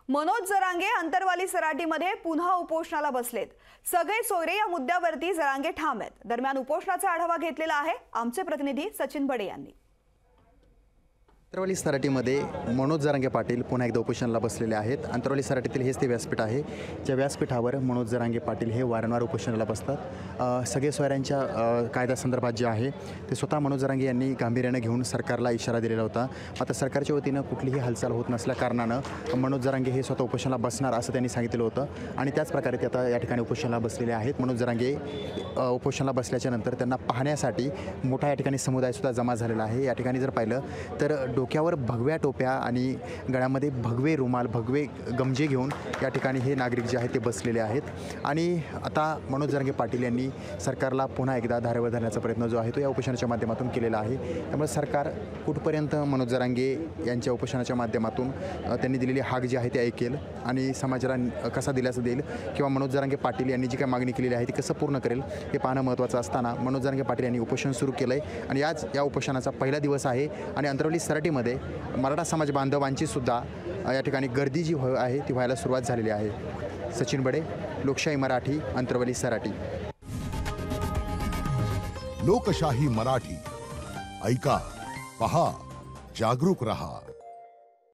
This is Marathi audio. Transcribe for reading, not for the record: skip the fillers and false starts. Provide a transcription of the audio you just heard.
मनोज जरांगे अंतरवाली सराटीमध्ये पुन्हा उपोषणाला बसलेत। सगळे सोयरे या मुद्द्यावरती जरांगे ठाम आहेत। दरम्यान उपोषणाचा आढावा घेतलेला आहे आमचे प्रतिनिधी सचिन बडे यांनी। अंतरवाली सराटीमध्ये मनोज जरांगे पाटील पुन्हा एकदा उपोषणाला बसलेले आहेत। अंतरवाली सराटीतील हेच ते व्यासपीठ आहे, ज्या व्यासपीठावर मनोज जरांगे पाटील हे वारंवार उपोषणाला बसतात। सगळे सोयऱ्यांच्या कायद्यासंदर्भात जे आहे ते स्वतः मनोज जरांगे यांनी गांभीर्याने घेऊन सरकारला इशारा दिलेला होता। आता सरकारच्या वतीनं कुठलीही हालचाल होत नसल्या कारणानं मनोज जरांगे हे स्वतः उपोषणाला बसणार असं त्यांनी सांगितलं होतं आणि त्याच प्रकारे ते आता या ठिकाणी उपोषणाला बसलेले आहेत। मनोज जरांगे उपोषणाला बसल्याच्या नंतर त्यांना पाहण्यासाठी मोठा या ठिकाणी समुदायसुद्धा जमा झालेला आहे। या ठिकाणी जर पाहिलं तर डोक्यावर भगव्या टोप्या आणि गळ्यामध्ये भगवे रुमाल, भगवे गमजे घेऊन या ठिकाणी हे नागरिक जे आहेत ते बसलेले आहेत आणि आता मनोज जरांगे पाटील यांनी सरकारला पुन्हा एकदा धारेवर धरण्याचा प्रयत्न जो आहे तो या उपोषणाच्या माध्यमातून केलेला आहे। त्यामुळे सरकार कुठपर्यंत मनोज जरांगे यांच्या उपोषणाच्या माध्यमातून त्यांनी दिलेली हाक जी आहे ते ऐकेल आणि समाजाला कसा दिलासा देईल किंवा मनोज जरांगे पाटील यांनी जी काही मागणी केलेली आहे ती कसं पूर्ण करेल हे पाहणं महत्त्वाचं असताना मनोज जरांगे पाटील यांनी उपोषण सुरू केलं आहे आणि आज या उपोषणाचा पहिला दिवस आहे आणि अंतरवाली सराटीमध्ये मराठा समाज बांधवांची सुद्धा या ठिकाणी गर्दी जी आहे ती व्हायला सुरुवात झालेली आहे। सचिन बडे, लोकशाही मराठी, अंतरवाली सराटी। लोकशाही मराठी, ऐका, पहा, जागरूक रहा।